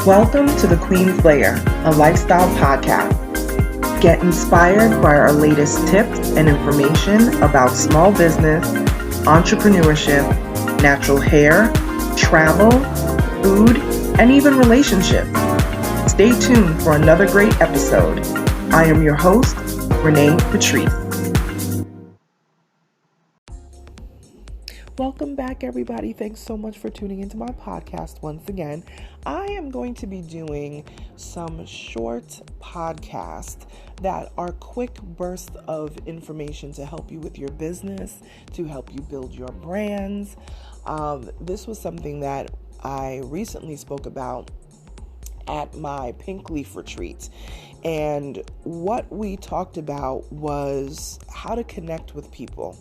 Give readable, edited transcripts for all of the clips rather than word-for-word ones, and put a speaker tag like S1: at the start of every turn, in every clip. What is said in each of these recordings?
S1: Welcome to the Queen's Lair, a lifestyle podcast. Get inspired by our latest tips and information about small business, entrepreneurship, natural hair, travel, food, and even relationships. Stay tuned for another great episode. I am your host, Renee Patrice. Welcome back, everybody. Thanks so much for tuning into my podcast once again. I am going to be doing some short podcasts that are quick bursts of information to help you with your business, to help you build your brands. This was something that I recently spoke about at my Pink Leaf retreat. And what we talked about was how to connect with people.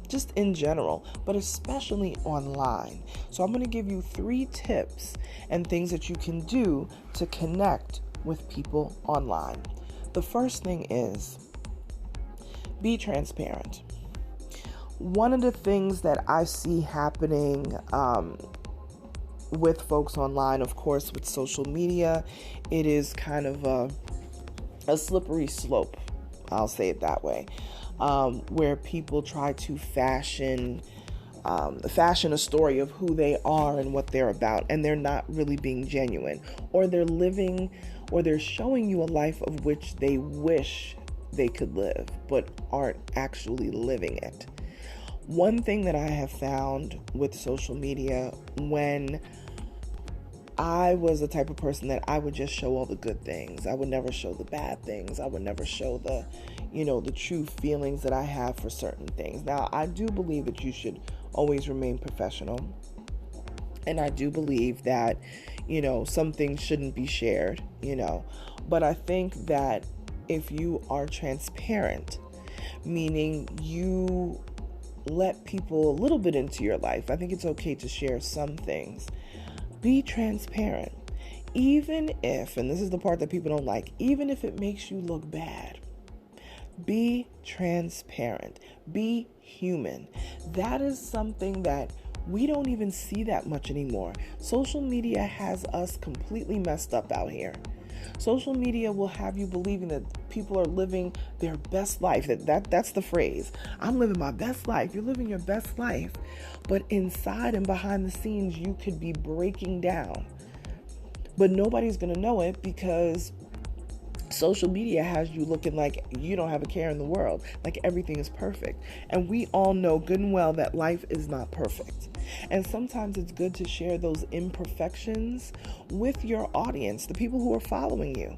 S1: Just in general, but especially online. So I'm going to give you 3 tips and things that you can do to connect with people online. The first thing is be transparent. One of the things that I see happening with folks online, of course, with social media, it is kind of a slippery slope. I'll say it that way. Where people try to fashion a story of who they are and what they're about, and they're not really being genuine, or they're living, or they're showing you a life of which they wish they could live, but aren't actually living it. One thing that I have found with social media, when I was the type of person that I would just show all the good things. I would never show the bad things. I would never show the true feelings that I have for certain things. Now, I do believe that you should always remain professional. And I do believe that, some things shouldn't be shared, But I think that if you are transparent, meaning you let people a little bit into your life, I think it's okay to share some things. Be transparent, even if, and this is the part that people don't like, even if it makes you look bad. Be transparent. Be human. That is something that we don't even see that much anymore. Social media has us completely messed up out here. Social media will have you believing that people are living their best life. That's the phrase. I'm living my best life. You're living your best life. But inside and behind the scenes, you could be breaking down. But nobody's going to know it because social media has you looking like you don't have a care in the world, like everything is perfect. And we all know good and well that life is not perfect. And sometimes it's good to share those imperfections with your audience, the people who are following you,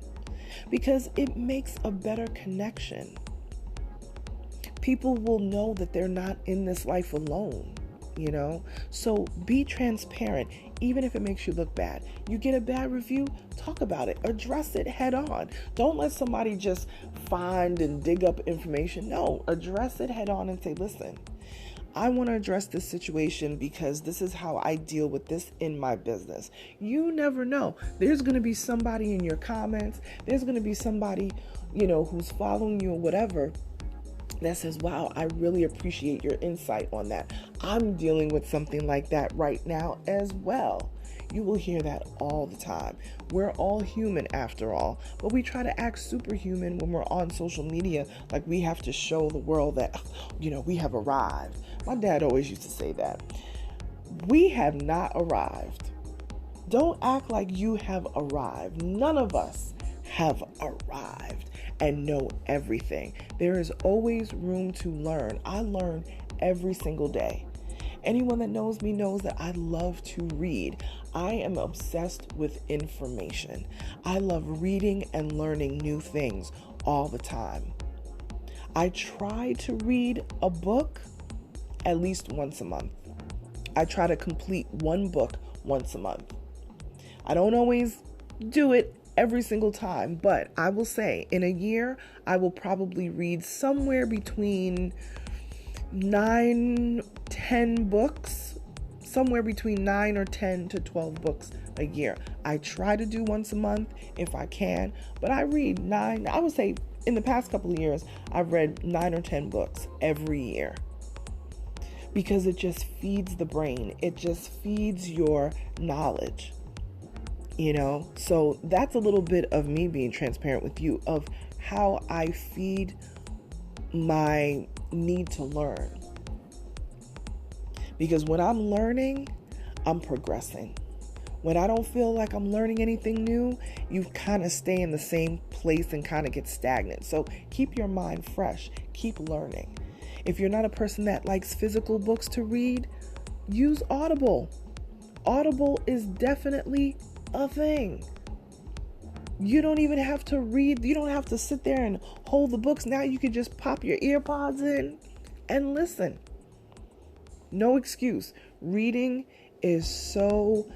S1: because it makes a better connection. People will know that they're not in this life alone. So be transparent, even if it makes you look bad. You get a bad review, talk about it, address it head on. Don't let somebody just find and dig up information. No, address it head on and say, listen, I want to address this situation because this is how I deal with this in my business. You never know. There's going to be somebody in your comments. There's going to be somebody, who's following you or whatever, that says, wow, I really appreciate your insight on that. I'm dealing with something like that right now as well. You will hear that all the time. We're all human after all, but we try to act superhuman when we're on social media, like we have to show the world that, we have arrived. My dad always used to say that. We have not arrived. Don't act like you have arrived. None of us have arrived and know everything. There is always room to learn. I learn every single day. Anyone that knows me knows that I love to read. I am obsessed with information. I love reading and learning new things all the time. I try to read a book at least once a month. I try to complete one book once a month. I don't always do it every single time, but I will say in a year, I will probably read somewhere between 9, 10 books, somewhere between 9 or 10 to 12 books a year. I try to do once a month if I can, but I read 9, I would say in the past couple of years, I've read 9 or 10 books every year. Because it just feeds the brain. It just feeds your knowledge. So that's a little bit of me being transparent with you of how I feed my need to learn. Because when I'm learning, I'm progressing. When I don't feel like I'm learning anything new, you kind of stay in the same place and kind of get stagnant. So keep your mind fresh. Keep learning. If you're not a person that likes physical books to read, use Audible. Audible is definitely a thing. You don't even have to read. You don't have to sit there and hold the books. Now you can just pop your ear pods in and listen. No excuse. Reading is so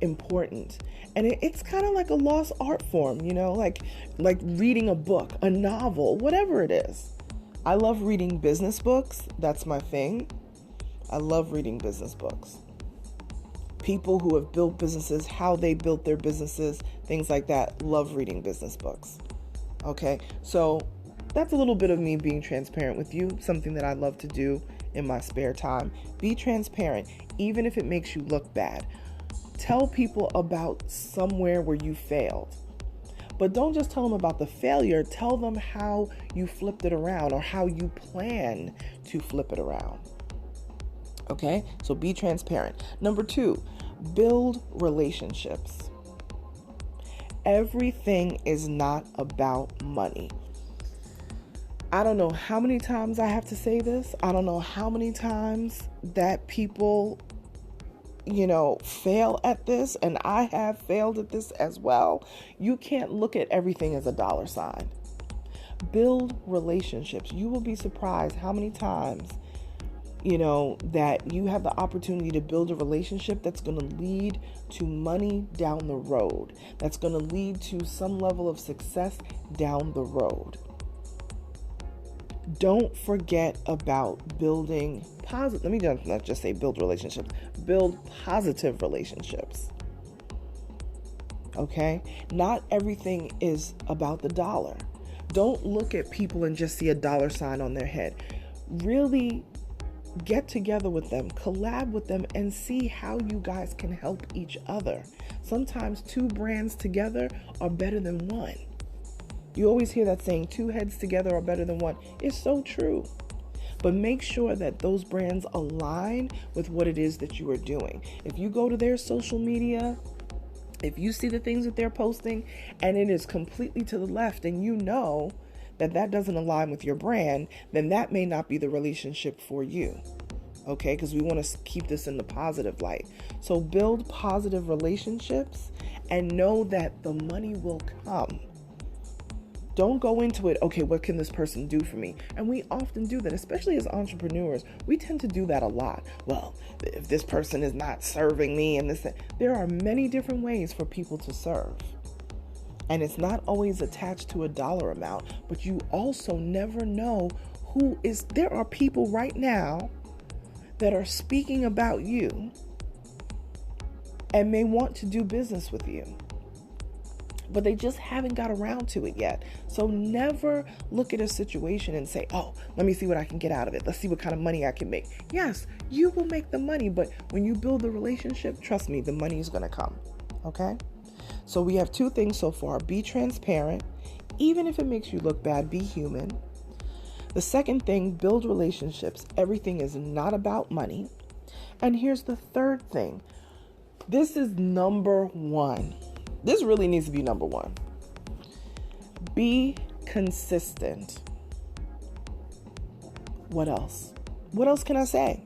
S1: important, and it's kind of like a lost art form, like reading a book, a novel, whatever it is. I love reading business books. That's my thing. I love reading business books. People who have built businesses, how they built their businesses, things like that. Love reading business books. Okay, so that's a little bit of me being transparent with you, something that I love to do in my spare time. Be transparent, even if it makes you look bad. Tell people about somewhere where you failed. But don't just tell them about the failure. Tell them how you flipped it around or how you plan to flip it around. Okay? So be transparent. Number 2, build relationships. Everything is not about money. I don't know how many times I have to say this. I don't know how many times that people fail at this, and I have failed at this as well. You can't look at everything as a dollar sign. Build relationships. You will be surprised how many times, that you have the opportunity to build a relationship that's going to lead to money down the road. That's going to lead to some level of success down the road. Don't forget about building positive. Let me not just say build relationships. Build positive relationships. Okay? Not everything is about the dollar. Don't look at people and just see a dollar sign on their head. Really get together with them, collab with them, and see how you guys can help each other. Sometimes 2 brands together are better than one. You always hear that saying, 2 heads together are better than one. It's so true. But make sure that those brands align with what it is that you are doing. If you go to their social media, if you see the things that they're posting and it is completely to the left and that doesn't align with your brand, then that may not be the relationship for you. Okay? Because we want to keep this in the positive light. So build positive relationships and know that the money will come. Don't go into it, okay, what can this person do for me? And we often do that, especially as entrepreneurs. We tend to do that a lot. Well, if this person is not serving me and there are many different ways for people to serve. And it's not always attached to a dollar amount, but you also never know there are people right now that are speaking about you and may want to do business with you, but they just haven't got around to it yet. So never look at a situation and say, oh, let me see what I can get out of it. Let's see what kind of money I can make. Yes, you will make the money, but when you build the relationship, trust me, the money is going to come. Okay? So we have 2 things so far. Be transparent. Even if it makes you look bad, be human. The second thing, build relationships. Everything is not about money. And here's the third thing. This is number 1. This really needs to be number 1. Be consistent. What else? What else can I say?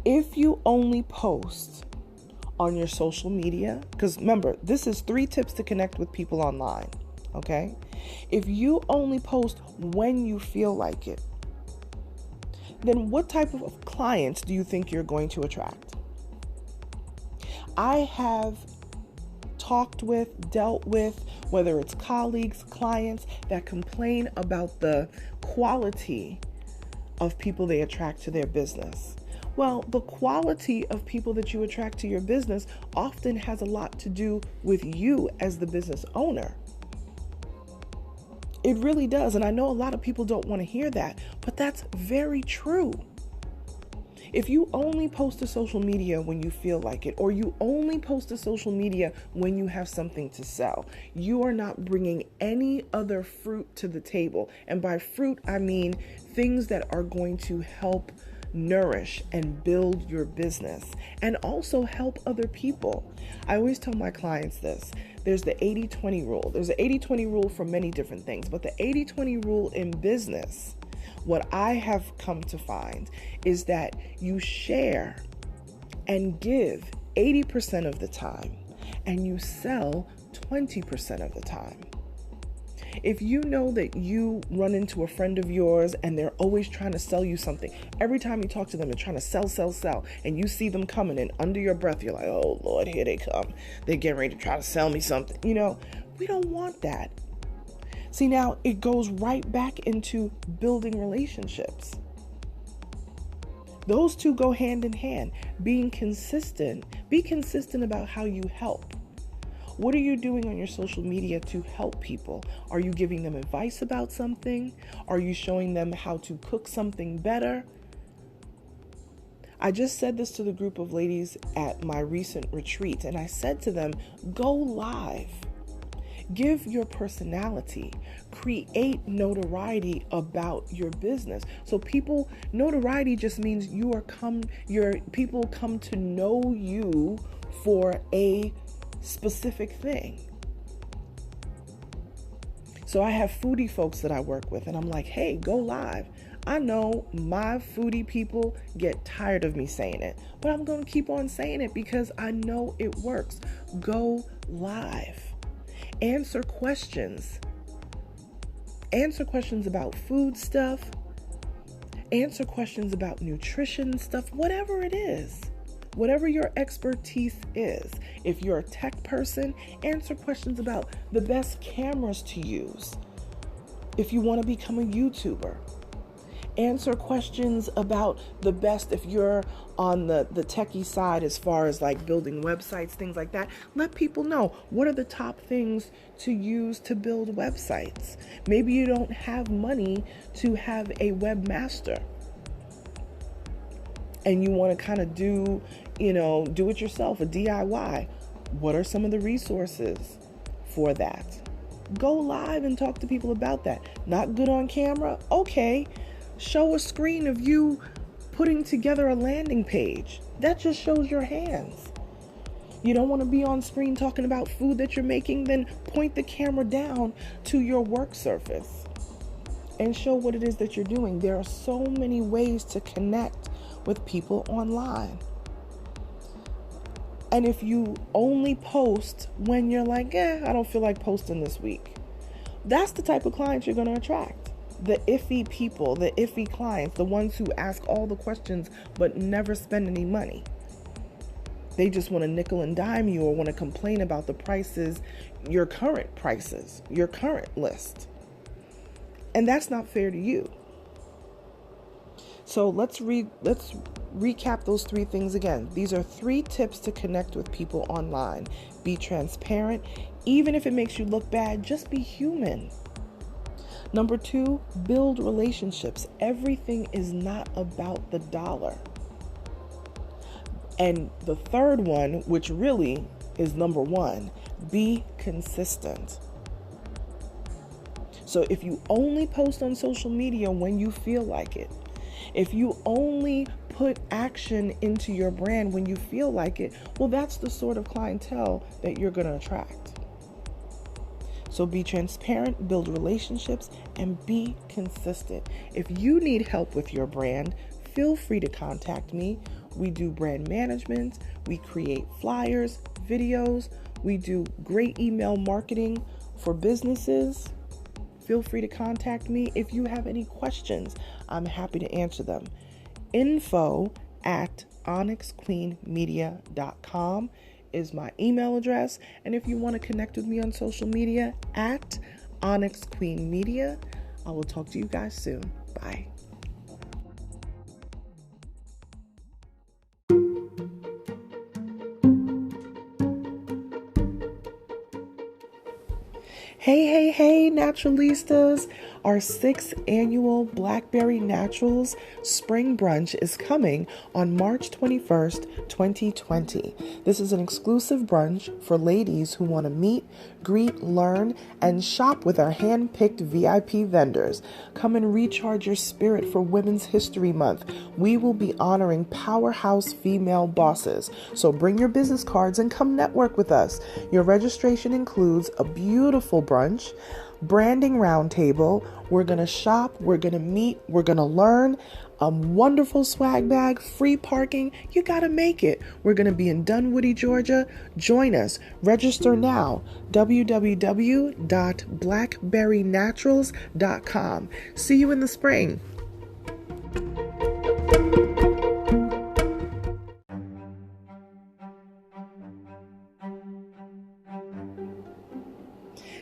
S1: If you only post on your social media, because remember, this is 3 tips to connect with people online. Okay? If you only post when you feel like it, then what type of clients do you think you're going to attract? I have dealt with, whether it's colleagues, clients that complain about the quality of people they attract to their business. Well, the quality of people that you attract to your business often has a lot to do with you as the business owner. It really does. And I know a lot of people don't want to hear that, but that's very true. If you only post to social media when you feel like it, or you only post to social media when you have something to sell, you are not bringing any other fruit to the table. And by fruit, I mean things that are going to help nourish and build your business and also help other people. I always tell my clients this. There's the 80-20 rule. There's an 80-20 rule for many different things, but the 80-20 rule in business, what I have come to find is that you share and give 80% of the time and you sell 20% of the time. If you know that you run into a friend of yours and they're always trying to sell you something, every time you talk to them, they're trying to sell, and you see them coming and under your breath, you're like, oh Lord, here they come. They're getting ready to try to sell me something. We don't want that. See, now it goes right back into building relationships. Those two go hand in hand. Being consistent. Be consistent about how you help. What are you doing on your social media to help people? Are you giving them advice about something? Are you showing them how to cook something better? I just said this to the group of ladies at my recent retreat, and I said to them, go live. Give your personality. Create notoriety about your business. So notoriety just means people come to know you for a specific thing. So I have foodie folks that I work with, and I'm like, hey, go live. I know my foodie people get tired of me saying it, but I'm going to keep on saying it because I know it works. Go live. Answer questions. Answer questions about food stuff. Answer questions about nutrition stuff, whatever it is. Whatever your expertise is. If you're a tech person, answer questions about the best cameras to use. If you want to become a YouTuber, answer questions about the best, if you're on the techie side as far as like building websites, things like that. Let people know what are the top things to use to build websites. Maybe you don't have money to have a webmaster and you want to kind of do it yourself, a DIY. What are some of the resources for that? Go live and talk to people about that. Not good on camera? Okay. Show a screen of you putting together a landing page. That just shows your hands. You don't want to be on screen talking about food that you're making? Then point the camera down to your work surface and show what it is that you're doing. There are so many ways to connect with people online. And if you only post when you're like, I don't feel like posting this week, that's the type of clients you're going to attract. The iffy people, the iffy clients, the ones who ask all the questions but never spend any money. They just want to nickel and dime you or want to complain about the prices, your current list. And that's not fair to you. So let's recap those 3 things again. These are 3 tips to connect with people online. Be transparent. Even if it makes you look bad, just be human. Number 2, build relationships. Everything is not about the dollar. And the third one, which really is number 1, be consistent. So if you only post on social media when you feel like it, if you only put action into your brand when you feel like it, well, that's the sort of clientele that you're going to attract. So be transparent, build relationships, and be consistent. If you need help with your brand, feel free to contact me. We do brand management. We create flyers, videos. We do great email marketing for businesses. Feel free to contact me. If you have any questions, I'm happy to answer them. info@onyxqueenmedia.com is my email address. And if you want to connect with me on social media, @onyxqueenmedia. I will talk to you guys soon. Bye. Hey, Naturalistas. Our 6th annual Blackberry Naturals Spring Brunch is coming on March 21st, 2020. This is an exclusive brunch for ladies who want to meet, greet, learn, and shop with our hand-picked VIP vendors. Come and recharge your spirit for Women's History Month. We will be honoring powerhouse female bosses. So bring your business cards and come network with us. Your registration includes a beautiful brunch, branding roundtable. We're going to shop, we're going to meet, we're going to learn, a wonderful swag bag, free parking. You got to make it. We're going to be in Dunwoody, Georgia. Join us. Register now. www.blackberrynaturals.com. See you in the spring.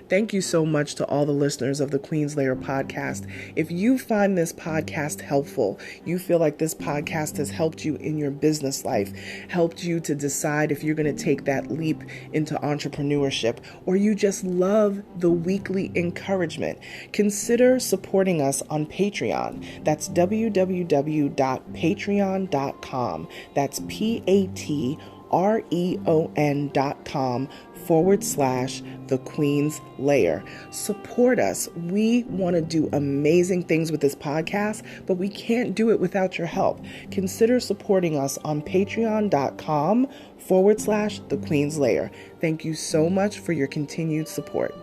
S1: Thank you so much to all the listeners of the Queenslayer podcast. If you find this podcast helpful, you feel like this podcast has helped you in your business life, helped you to decide if you're going to take that leap into entrepreneurship, or you just love the weekly encouragement, consider supporting us on Patreon. That's www.patreon.com. That's patreon.com/The Queen's Layer. Support us. We want to do amazing things with this podcast, but we can't do it without your help. Consider supporting us on patreon.com/The Queen's Layer. Thank you so much for your continued support.